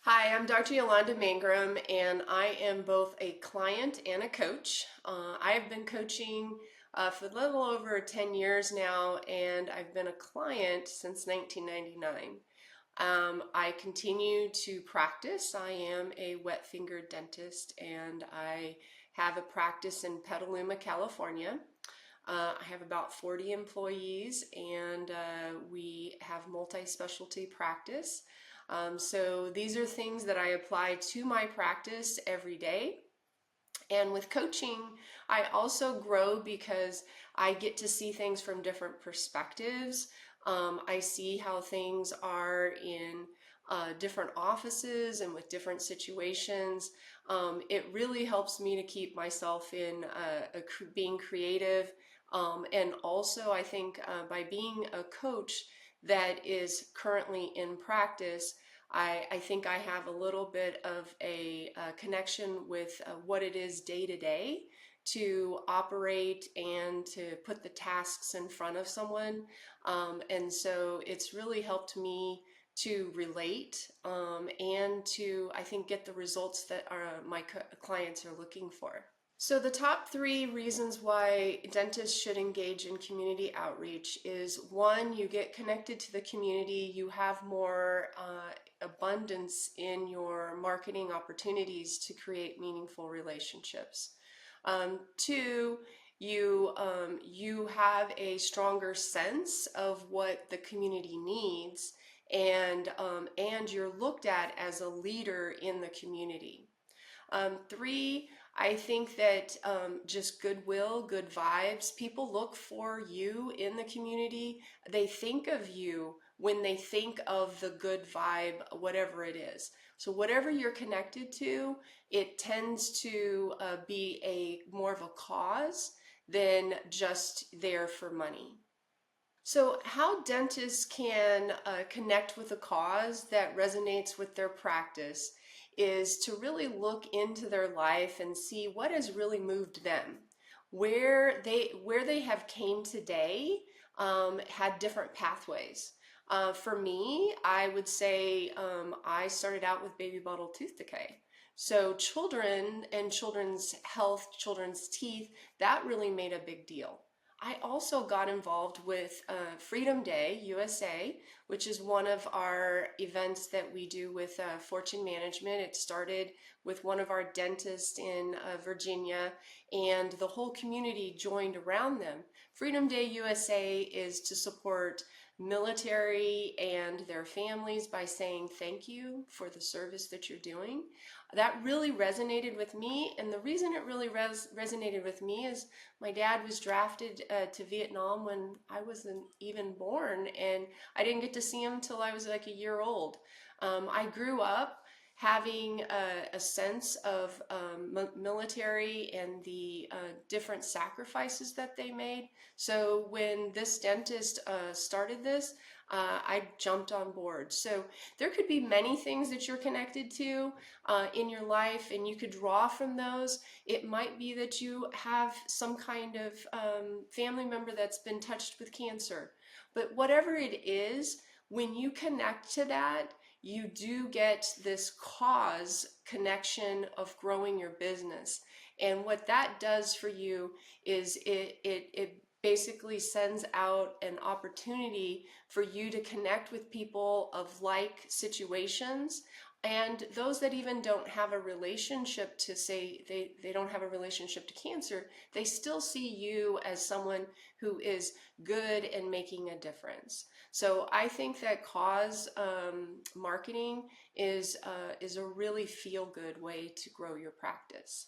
Hi, I'm Dr. Yolanda Mangrum, and I am both a client and a coach. I have been coaching for a little over 10 years now, and I've been a client since 1999. I continue to practice. I am a wet finger dentist, and I have a practice in Petaluma, California. I have about 40 employees, and we have multi-specialty practice. So these are things that I apply to my practice every day. And with coaching, I also grow because I get to see things from different perspectives. I see how things are in different offices and with different situations. It really helps me to keep myself in being creative. And also, I think by being a coach that is currently in practice, I think I have a little bit of a connection with what it is day to day to operate and to put the tasks in front of someone. And so it's really helped me to relate and to, I think, get the results that my clients are looking for. So the top three reasons why dentists should engage in community outreach is one, you get connected to the community, you have more abundance in your marketing opportunities to create meaningful relationships. Two, you have a stronger sense of what the community needs, and you're looked at as a leader in the community. Three, I think that just goodwill, good vibes, people look for you in the community. They think of you when they think of the good vibe, whatever it is. So whatever you're connected to, it tends to be a more of a cause than just there for money. So, how dentists can connect with a cause that resonates with their practice is to really look into their life and see what has really moved them. Where they have came today had different pathways. For me, I would say I started out with baby bottle tooth decay. So children and children's health, children's teeth, that really made a big deal. I also got involved with Freedom Day USA, which is one of our events that we do with Fortune Management. It started with one of our dentists in Virginia, and the whole community joined around them. Freedom Day USA is to support military and their families by saying thank you for the service that you're doing. That really resonated with me, and the reason it really resonated with me is my dad was drafted to Vietnam when I wasn't even born, and I didn't get to see him till I was like a year old. I grew up having a sense of military and the different sacrifices that they made. So when this dentist started this, I jumped on board. So there could be many things that you're connected to in your life, and you could draw from those. It might be that you have some kind of family member that's been touched with cancer. But whatever it is, when you connect to that, you do get this cause connection of growing your business. And what that does for you is it basically sends out an opportunity for you to connect with people of like situations, and those that even don't have a relationship to, say, they don't have a relationship to cancer, they still see you as someone who is good and making a difference. So I think that cause marketing is a really feel-good way to grow your practice.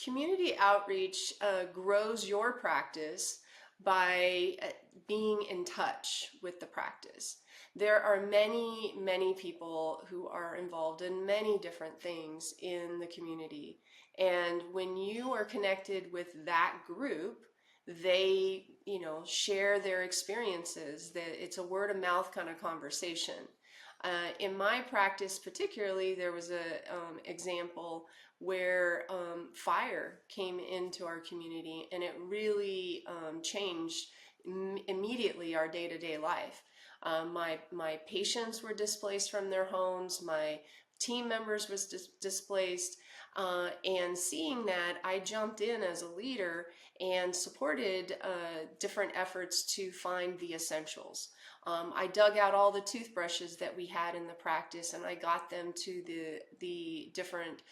Community outreach grows your practice by being in touch with the practice. There are many, many people who are involved in many different things in the community. And when you are connected with that group, they, share their experiences. That it's a word of mouth kind of conversation. In my practice, particularly, there was a example where fire came into our community, and it really changed immediately our day-to-day life. My patients were displaced from their homes. My team members was displaced. And seeing that, I jumped in as a leader and supported different efforts to find the essentials. I dug out all the toothbrushes that we had in the practice, and I got them to the different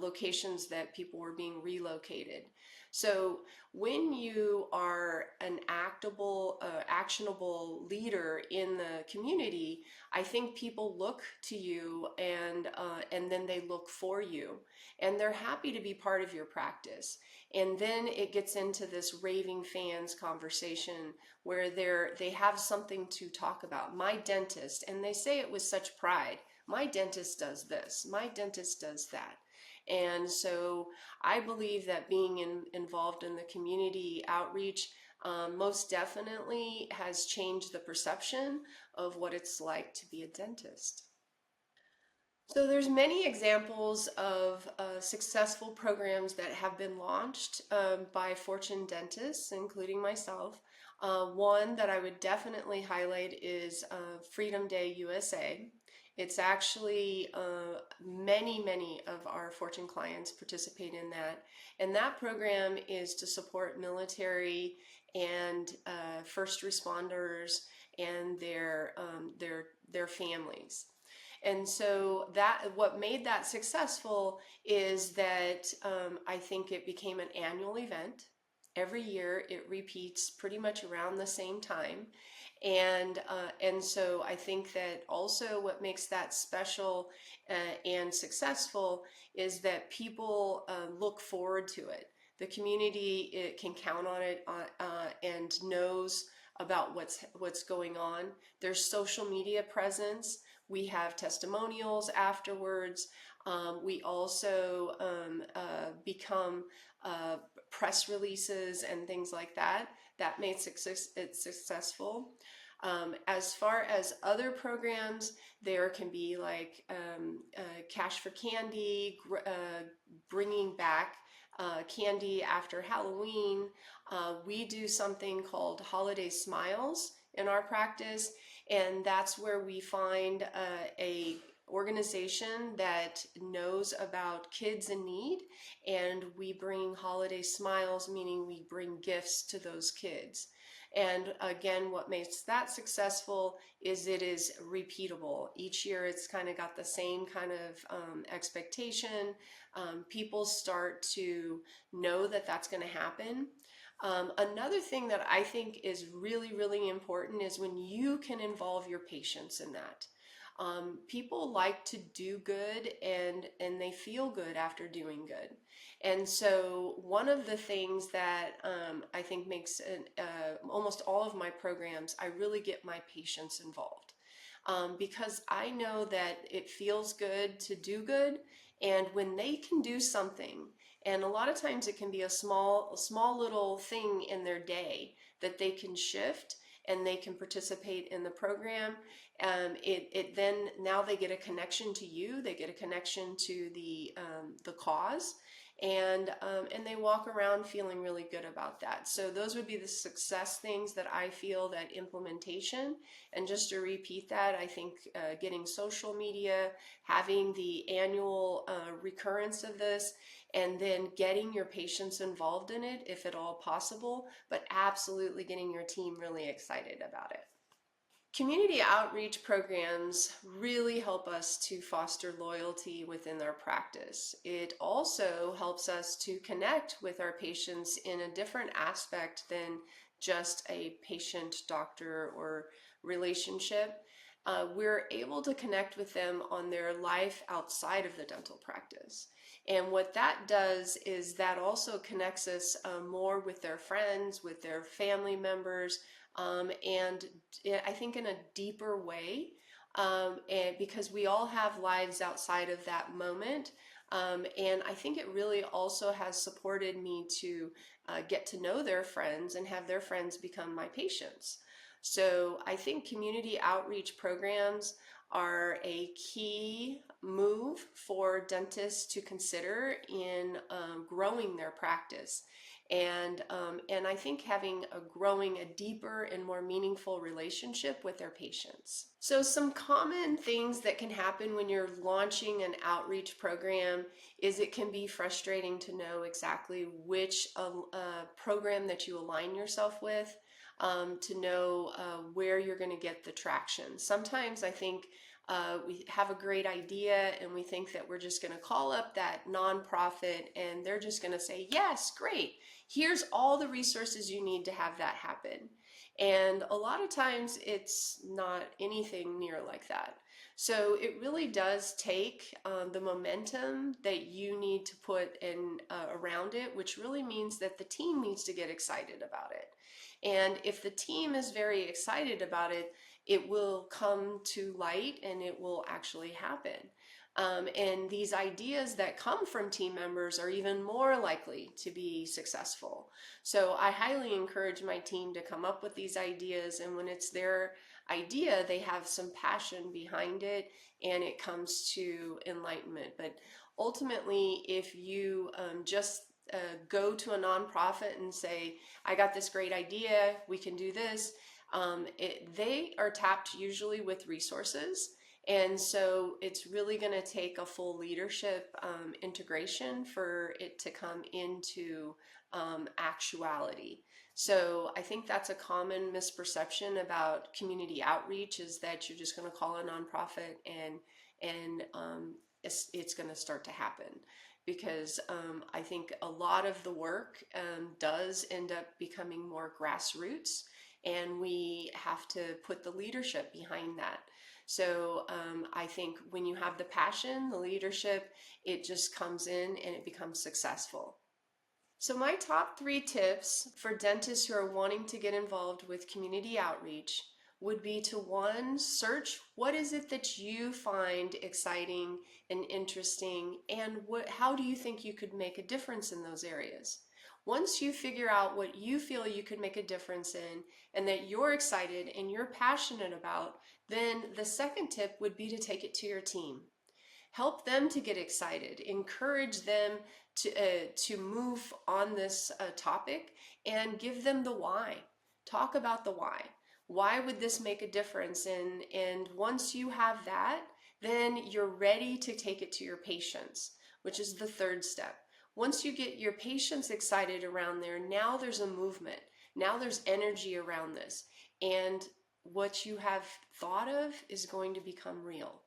locations that people were being relocated. So when you are an actionable leader in the community, I think people look to you, and then they look for you, and they're happy to be part of your practice. And then it gets into this raving fans conversation where they have something to talk about. My dentist, and they say it with such pride. My dentist does this. My dentist does that. And so I believe that being involved in the community outreach most definitely has changed the perception of what it's like to be a dentist. So there's many examples of successful programs that have been launched by Fortune dentists, including myself. One that I would definitely highlight is Freedom Day USA. It's actually many of our Fortune clients participate in that. And that program is to support military and first responders and their families. And so that what made that successful is that I think it became an annual event. Every year it repeats pretty much around the same time. And so I think that also what makes that special and successful is that people look forward to it. The community can count on it and knows about what's going on. There's social media presence. We have testimonials afterwards. We also become press releases and things like that. That makes it successful. As far as other programs, there can be like Cash for Candy, bringing back candy after Halloween. We do something called Holiday Smiles in our practice, and that's where we find a organization that knows about kids in need, and we bring holiday smiles, meaning we bring gifts to those kids. And again, what makes that successful is it is repeatable. Each year it's kind of got the same kind of expectation. People start to know that that's going to happen. Another thing that I think is really important is when you can involve your patients in that. People like to do good, and they feel good after doing good. And so one of the things that I think makes almost all of my programs, I really get my patients involved. Because I know that it feels good to do good, and when they can do something, and a lot of times it can be a small little thing in their day that they can shift and they can participate in the program. It then now they get a connection to you, they get a connection to the cause, and they walk around feeling really good about that. So those would be the success things that I feel, that implementation. And just to repeat that, I think getting social media, having the annual recurrence of this, and then getting your patients involved in it if at all possible, but absolutely getting your team really excited about it. Community outreach programs really help us to foster loyalty within our practice. It also helps us to connect with our patients in a different aspect than just a patient-doctor or relationship. We're able to connect with them on their life outside of the dental practice. And what that does is that also connects us more with their friends, with their family members, and I think in a deeper way, and because we all have lives outside of that moment. And I think it really also has supported me to get to know their friends and have their friends become my patients. So I think community outreach programs are a key move for dentists to consider in growing their practice. And I think having a deeper and more meaningful relationship with their patients. So some common things that can happen when you're launching an outreach program is it can be frustrating to know exactly which program that you align yourself with, to know where you're going to get the traction. Sometimes I think we have a great idea and we think that we're just going to call up that nonprofit and they're just going to say, yes, great, here's all the resources you need to have that happen. And a lot of times it's not anything near like that. So it really does take the momentum that you need to put in around it, which really means that the team needs to get excited about it. And if the team is very excited about it, it will come to light and it will actually happen. And these ideas that come from team members are even more likely to be successful. So I highly encourage my team to come up with these ideas, and when it's their idea, they have some passion behind it and it comes to enlightenment. But ultimately, if you just go to a nonprofit and say, I got this great idea, we can do this, they are tapped usually with resources. And so it's really going to take a full leadership integration for it to come into actuality. So I think that's a common misperception about community outreach, is that you're just going to call a nonprofit and it's going to start to happen. Because I think a lot of the work does end up becoming more grassroots, and we have to put the leadership behind that. So I think when you have the passion, the leadership, it just comes in and it becomes successful. So my top 3 tips for dentists who are wanting to get involved with community outreach would be to, 1, search what is it that you find exciting and interesting, and how do you think you could make a difference in those areas. Once you figure out what you feel you could make a difference in and that you're excited and you're passionate about, then the second tip would be to take it to your team. Help them to get excited, encourage them to move on this topic, and give them the why. Talk about the why. Why would this make a difference? And once you have that, then you're ready to take it to your patients, which is the third step. Once you get your patients excited around there, now there's a movement. Now there's energy around this. And what you have thought of is going to become real.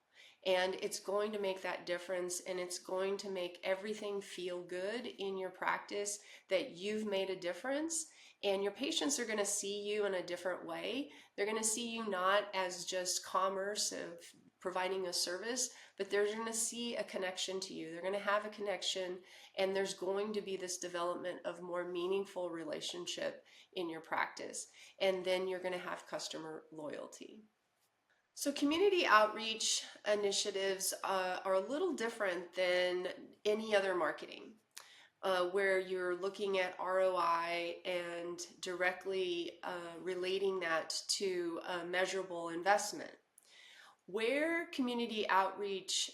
And it's going to make that difference, and it's going to make everything feel good in your practice that you've made a difference. And your patients are going to see you in a different way. They're going to see you not as just commerce of providing a service, but they're going to see a connection to you. They're going to have a connection, and there's going to be this development of more meaningful relationship in your practice. And then you're going to have customer loyalty. So community outreach initiatives are a little different than any other marketing, where you're looking at ROI and directly relating that to a measurable investment. Where community outreach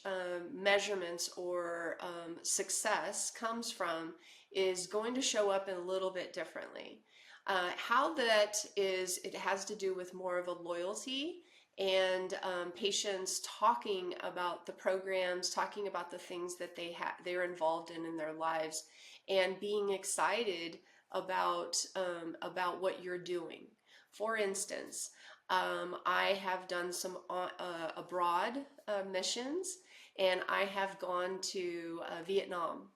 measurements or success comes from is going to show up in a little bit differently. How that is, it has to do with more of a loyalty and patients talking about the programs, talking about the things that they're involved in their lives, and being excited about what you're doing. For instance, I have done some abroad missions, and I have gone to Vietnam,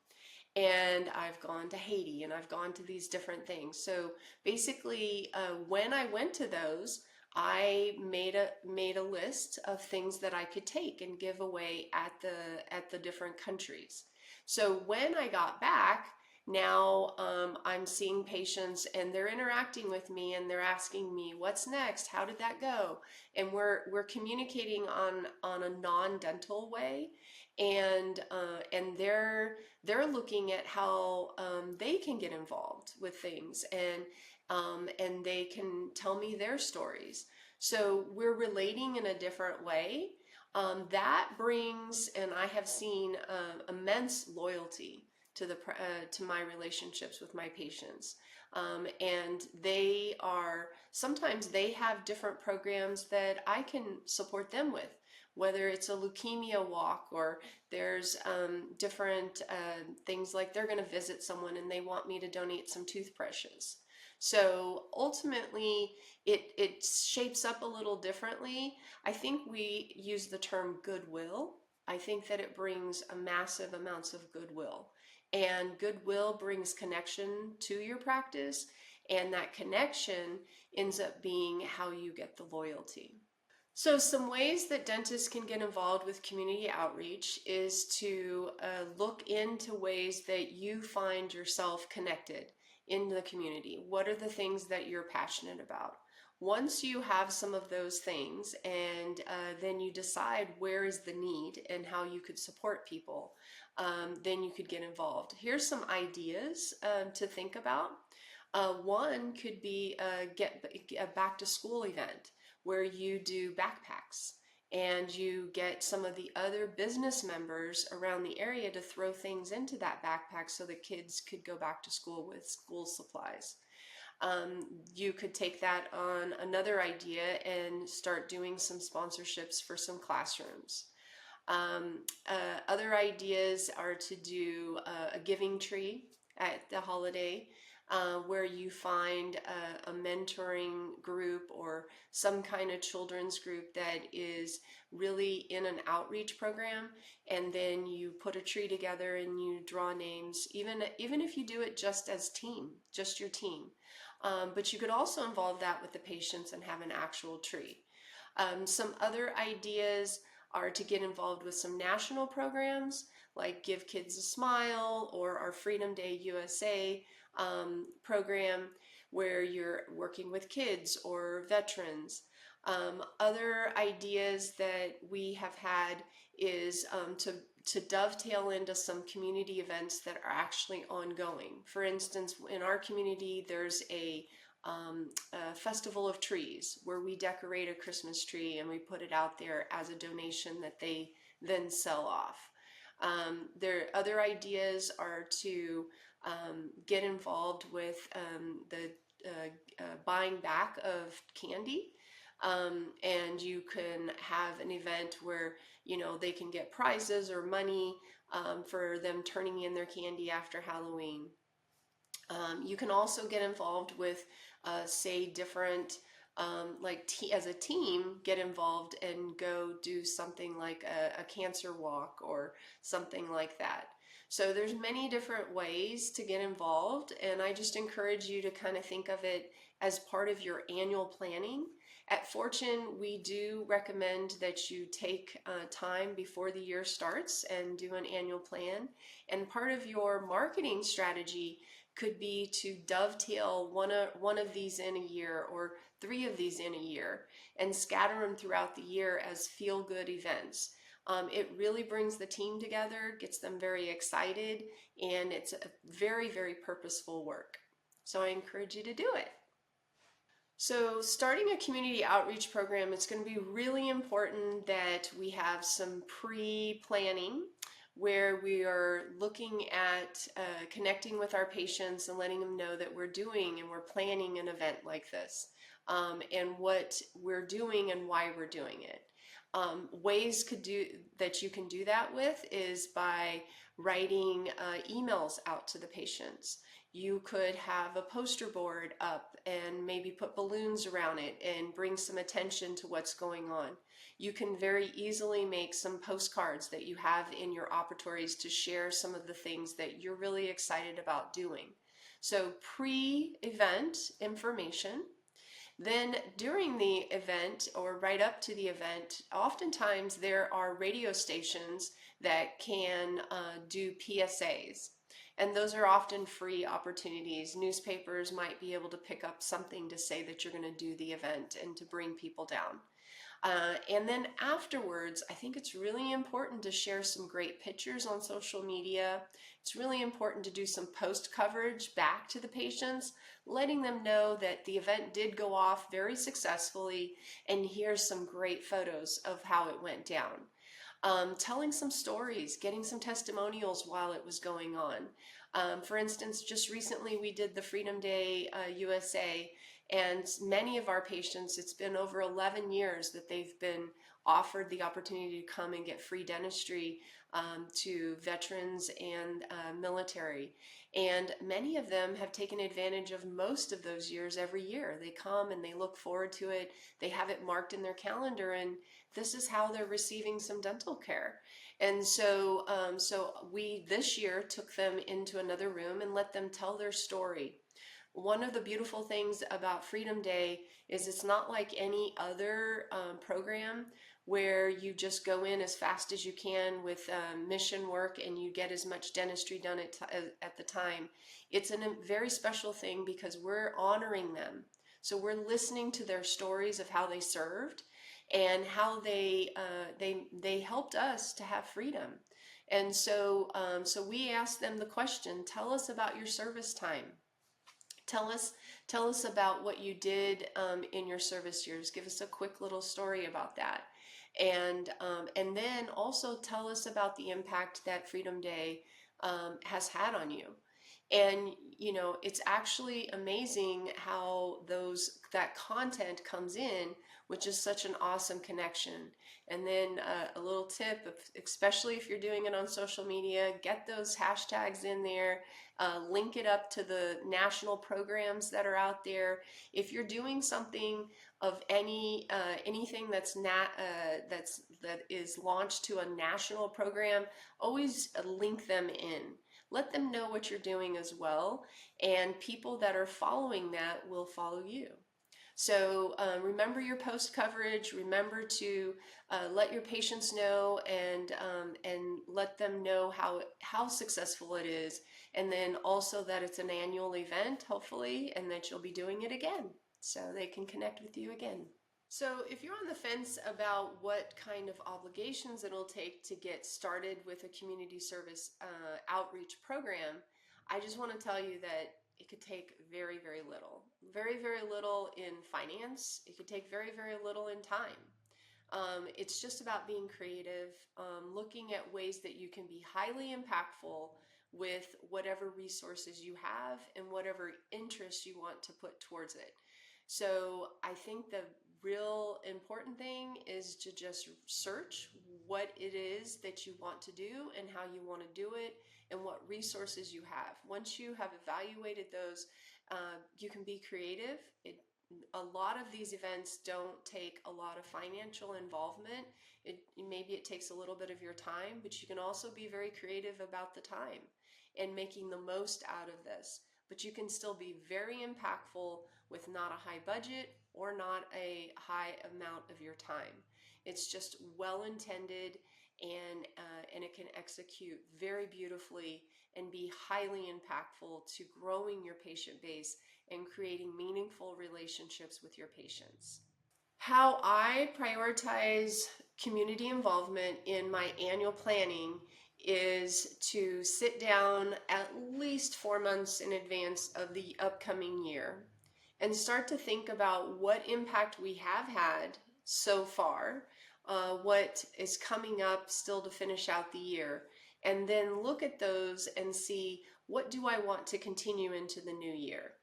and I've gone to Haiti, and I've gone to these different things. So basically, when I went to those, I made a list of things that I could take and give away at the different countries. So when I got back, now I'm seeing patients and they're interacting with me and they're asking me, what's next? How did that go? And we're communicating on a non-dental way, and they're looking at how they can get involved with things, and they can tell me their stories. So we're relating in a different way. That brings, and I have seen immense loyalty to my relationships with my patients. And sometimes they have different programs that I can support them with, whether it's a leukemia walk, or there's different things like they're going to visit someone and they want me to donate some toothbrushes. So ultimately, it shapes up a little differently. I think we use the term goodwill. I think that it brings a massive amounts of goodwill. And goodwill brings connection to your practice, and that connection ends up being how you get the loyalty. So some ways that dentists can get involved with community outreach is to look into ways that you find yourself connected in the community. What are the things that you're passionate about? Once you have some of those things, and then you decide where is the need and how you could support people, then you could get involved. Here's some ideas to think about. One could be a back to school event where you do backpacks and you get some of the other business members around the area to throw things into that backpack so the kids could go back to school with school supplies. You could take that on another idea and start doing some sponsorships for some classrooms. Other ideas are to do a giving tree at the holiday, where you find a mentoring group or some kind of children's group that is really in an outreach program, and then you put a tree together and you draw names, even if you do it just as team, just your team. But you could also involve that with the patients and have an actual tree. Some other ideas are to get involved with some national programs like Give Kids a Smile or our Freedom Day USA program, where you're working with kids or veterans. Other ideas that we have had is to dovetail into some community events that are actually ongoing. For instance, in our community, there's a festival of trees where we decorate a Christmas tree and we put it out there as a donation that they then sell off. Other ideas are to get involved with the buying back of candy. And you can have an event where they can get prizes or money for them turning in their candy after Halloween. You can also get involved with say different as a team, get involved and go do something like a cancer walk or something like that. So there's many different ways to get involved, and I just encourage you to kind of think of it as part of your annual planning. At Fortune, we do recommend that you take time before the year starts and do an annual plan. And part of your marketing strategy could be to dovetail one of these in a year, or 3 of these in a year, and scatter them throughout the year as feel-good events. It really brings the team together, gets them very excited, and it's a very, very purposeful work. So I encourage you to do it. So starting a community outreach program, it's going to be really important that we have some pre-planning where we are looking at connecting with our patients and letting them know that we're doing and we're planning an event like this, and what we're doing and why we're doing it. Ways that you can do that with is by writing emails out to the patients. You could have a poster board up and maybe put balloons around it and bring some attention to what's going on. You can very easily make some postcards that you have in your operatories to share some of the things that you're really excited about doing. So pre-event information. Then during the event or right up to the event, oftentimes there are radio stations that can do PSAs. And those are often free opportunities. Newspapers might be able to pick up something to say that you're going to do the event and to bring people down. And then afterwards, I think it's really important to share some great pictures on social media. It's really important to do some post coverage back to the patients, letting them know that the event did go off very successfully, and here's some great photos of how it went down. telling some stories, getting some testimonials while it was going on. For instance, just recently we did the Freedom Day USA, and many of our patients, it's been over 11 years that they've been offered the opportunity to come and get free dentistry to veterans and military. And many of them have taken advantage of most of those years every year. They come and they look forward to it. They have it marked in their calendar, and this is how they're receiving some dental care. And so we this year took them into another room and let them tell their story. One of the beautiful things about Freedom Day is it's not like any other program where you just go in as fast as you can with mission work and you get as much dentistry done at the time. It's a very special thing because we're honoring them. So we're listening to their stories of how they served and how they helped us to have freedom. And so we asked them the question, tell us about your service time. Tell us about what you did in your service years. Give us a quick little story about that. And then also tell us about the impact that Freedom Day has had on you. And you know, it's actually amazing how that content comes in, which is such an awesome connection. And then a little tip, especially if you're doing it on social media, get those hashtags in there, link it up to the national programs that are out there. If you're doing something of anything that is launched to a national program, always link them in. Let them know what you're doing as well, and people that are following that will follow you. So remember your post coverage. Remember to let your patients know and let them know how successful it is, and then also that it's an annual event, hopefully, and that you'll be doing it again, so they can connect with you again. So if you're on the fence about what kind of obligations it'll take to get started with a community service outreach program, I just want to tell you that it could take very, very little. Very, very little in finance. It could take very, very little in time. It's just about being creative, looking at ways that you can be highly impactful with whatever resources you have and whatever interest you want to put towards it. So I think the real important thing is to just search what it is that you want to do and how you want to do it and what resources you have. Once you have evaluated those, you can be creative. A lot of these events don't take a lot of financial involvement. Maybe it takes a little bit of your time, but you can also be very creative about the time and making the most out of this. But you can still be very impactful with not a high budget or not a high amount of your time. It's just well intended, and it can execute very beautifully and be highly impactful to growing your patient base and creating meaningful relationships with your patients. How I prioritize community involvement in my annual planning is to sit down at least 4 months in advance of the upcoming year and start to think about what impact we have had so far, what is coming up still to finish out the year, and then look at those and see what do I want to continue into the new year.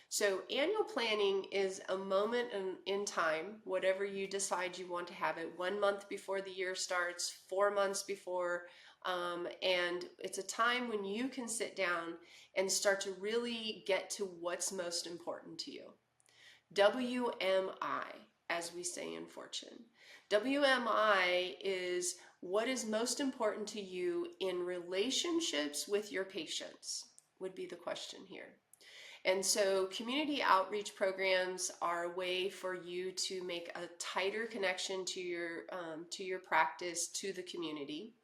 So annual planning is a moment in time, whatever you decide you want to have it, 1 month before the year starts, 4 months before, and it's a time when you can sit down and start to really get to what's most important to you. WMI, as we say in Fortune. WMI is what is most important to you in relationships with your patients, would be the question here. And so community outreach programs are a way for you to make a tighter connection to your practice, to the community.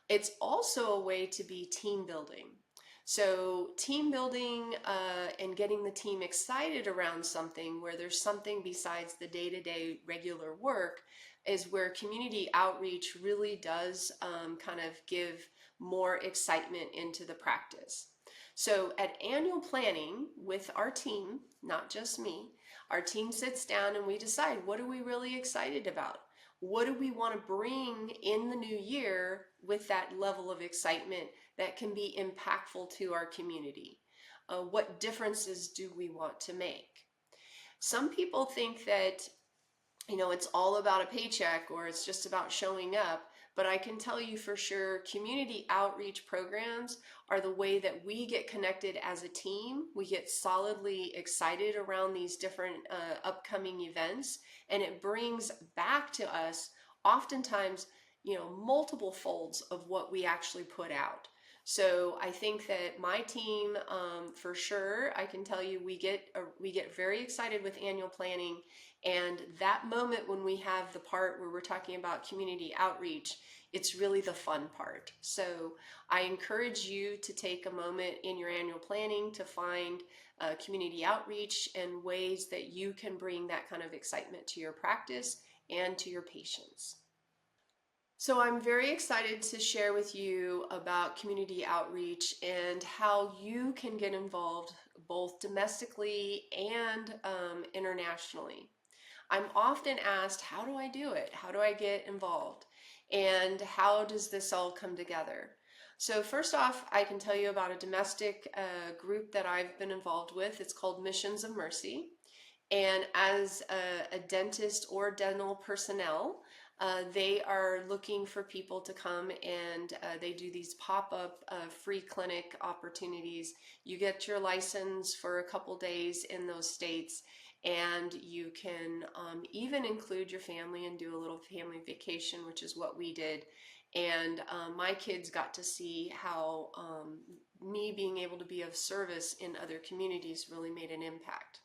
It's also a way to be team building. So team building and getting the team excited around something where there's something besides the day-to-day regular work is where community outreach really does kind of give more excitement into the practice. So at annual planning with our team, not just me, our team sits down and we decide, what are we really excited about? what do we want to bring in the new year with that level of excitement that can be impactful to our community? What differences do we want to make? Some people think that, it's all about a paycheck or it's just about showing up. But I can tell you for sure, community outreach programs are the way that we get connected as a team. We get solidly excited around these different upcoming events, and it brings back to us oftentimes, multiple folds of what we actually put out. So I think that my team, for sure, I can tell you, we get very excited with annual planning, and that moment when we have the part where we're talking about community outreach, it's really the fun part. So I encourage you to take a moment in your annual planning to find community outreach and ways that you can bring that kind of excitement to your practice and to your patients. So I'm very excited to share with you about community outreach and how you can get involved both domestically and internationally. I'm often asked, how do I do it? How do I get involved? And how does this all come together? So first off, I can tell you about a domestic group that I've been involved with. It's called Missions of Mercy. And as a dentist or dental personnel, they are looking for people to come, and they do these pop-up free clinic opportunities. You get your license for a couple days in those states, and you can even include your family and do a little family vacation, which is what we did. And my kids got to see how me being able to be of service in other communities really made an impact.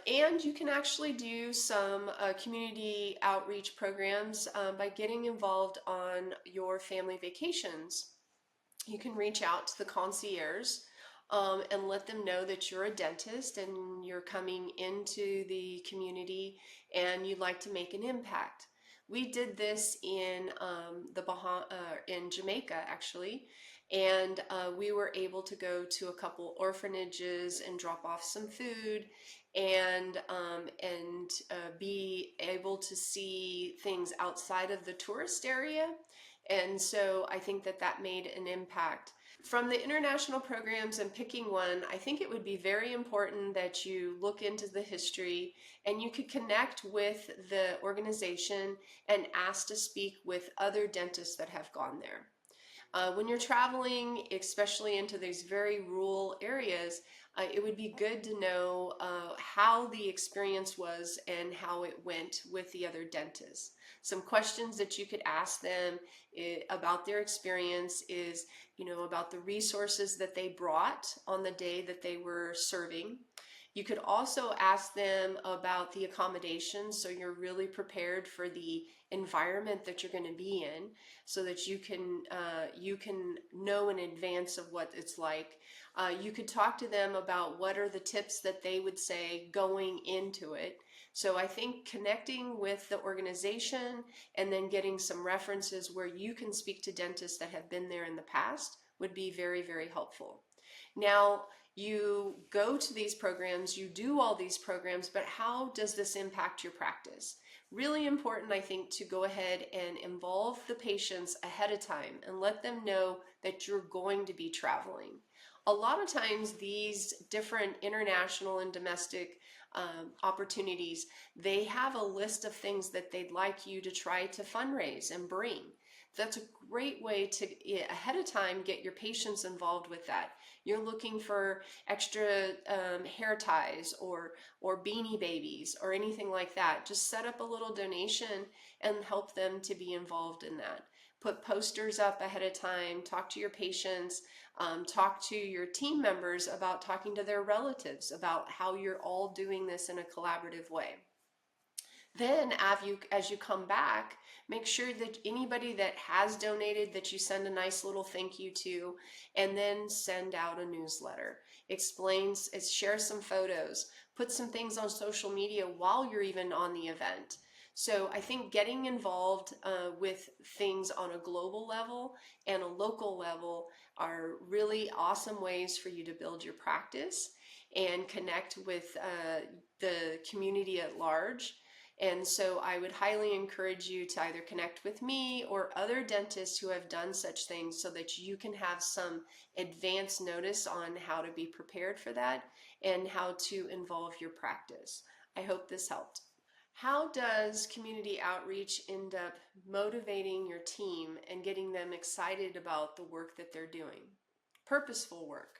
And you can actually do some community outreach programs by getting involved on your family vacations. You can reach out to the concierge and let them know that you're a dentist and you're coming into the community and you'd like to make an impact. We did this in in Jamaica actually, and we were able to go to a couple orphanages and drop off some food and be able to see things outside of the tourist area. And so I think that that made an impact. From the international programs and picking one, I think it would be very important that you look into the history and you could connect with the organization and ask to speak with other dentists that have gone there. When you're traveling, especially into these very rural areas, it would be good to know how the experience was and how it went with the other dentists. Some questions that you could ask them about their experience is, about the resources that they brought on the day that they were serving. You could also ask them about the accommodations, so you're really prepared for the environment that you're going to be in, so that you can know in advance of what it's like. You could talk to them about what are the tips that they would say going into it. So I think connecting with the organization and then getting some references where you can speak to dentists that have been there in the past would be very, very helpful. Now, you go to these programs, you do all these programs, but how does this impact your practice? Really important, I think, to go ahead and involve the patients ahead of time and let them know that you're going to be traveling. A lot of times these different international and domestic opportunities, they have a list of things that they'd like you to try to fundraise and bring. That's a great way to, ahead of time, get your patients involved with that. You're looking for extra hair ties or beanie babies or anything like that. Just set up a little donation and help them to be involved in that. Put posters up ahead of time, talk to your patients, talk to your team members about talking to their relatives about how you're all doing this in a collaborative way. Then as you come back, make sure that anybody that has donated that you send a nice little thank you to, and then send out a newsletter. Share some photos, put some things on social media while you're even on the event. So I think getting involved with things on a global level and a local level are really awesome ways for you to build your practice and connect with the community at large. And so I would highly encourage you to either connect with me or other dentists who have done such things so that you can have some advance notice on how to be prepared for that and how to involve your practice. I hope this helped. How does community outreach end up motivating your team and getting them excited about the work that they're doing? Purposeful work.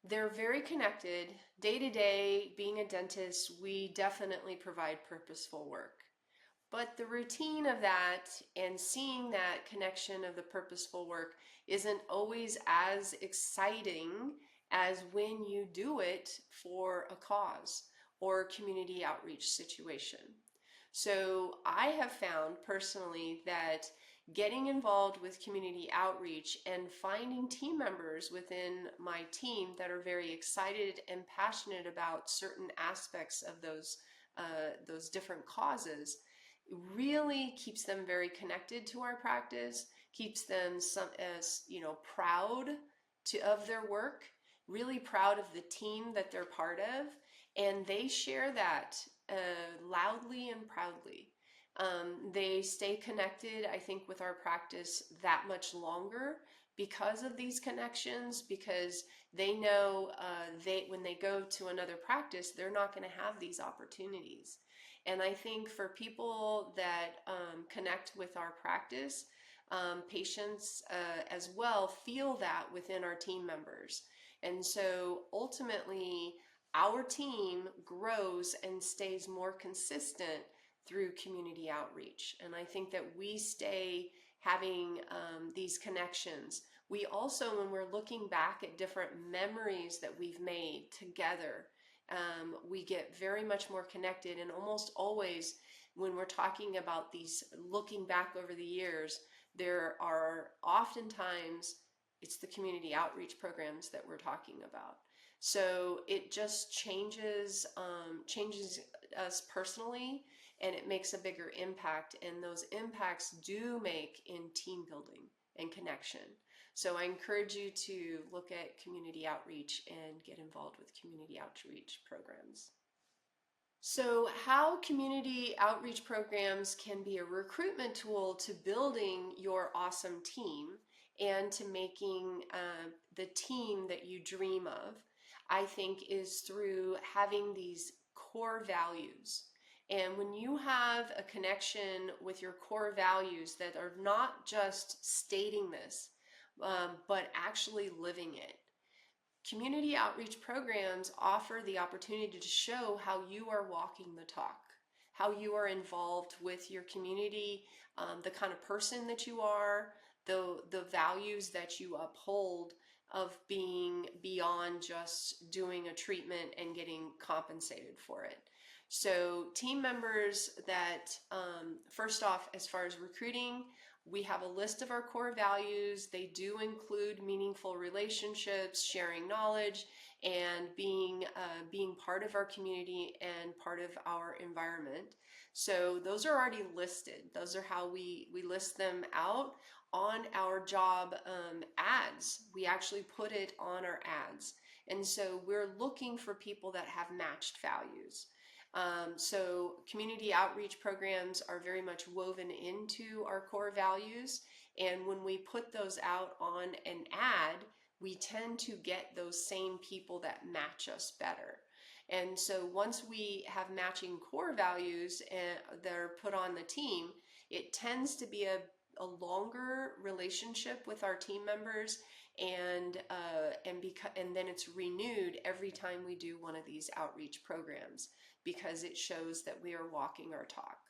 They're very connected. Day to day, being a dentist, we definitely provide purposeful work. But the routine of that and seeing that connection of the purposeful work isn't always as exciting as when you do it for a cause or a community outreach situation. So I have found personally that getting involved with community outreach and finding team members within my team that are very excited and passionate about certain aspects of those different causes really keeps them very connected to our practice, keeps them proud of their work, really proud of the team that they're part of, and they share that loudly and proudly. They stay connected, I think, with our practice that much longer because of these connections, because they know when they go to another practice, they're not going to have these opportunities. And I think for people that connect with our practice, patients as well feel that within our team members. And so ultimately, our team grows and stays more consistent through community outreach. And I think that we stay having these connections. We also, when we're looking back at different memories that we've made together, we get very much more connected. And almost always when we're talking about these, looking back over the years, there are oftentimes it's the community outreach programs that we're talking about. So it just changes us personally, and it makes a bigger impact, and those impacts do make in team building and connection. So I encourage you to look at community outreach and get involved with community outreach programs. So how community outreach programs can be a recruitment tool to building your awesome team and to making the team that you dream of, I think, is through having these core values. And when you have a connection with your core values that are not just stating this, but actually living it, community outreach programs offer the opportunity to show how you are walking the talk, how you are involved with your community, the kind of person that you are, the values that you uphold of being beyond just doing a treatment and getting compensated for it. So team members that, first off, as far as recruiting, we have a list of our core values. They do include meaningful relationships, sharing knowledge, and being part of our community and part of our environment. So those are already listed. Those are how we list them out on our job ads. We actually put it on our ads. And so we're looking for people that have matched values. So community outreach programs are very much woven into our core values, and when we put those out on an ad, we tend to get those same people that match us better. And so once we have matching core values that are put on the team, it tends to be a longer relationship with our team members, and then it's renewed every time we do one of these outreach programs, because it shows that we are walking our talk.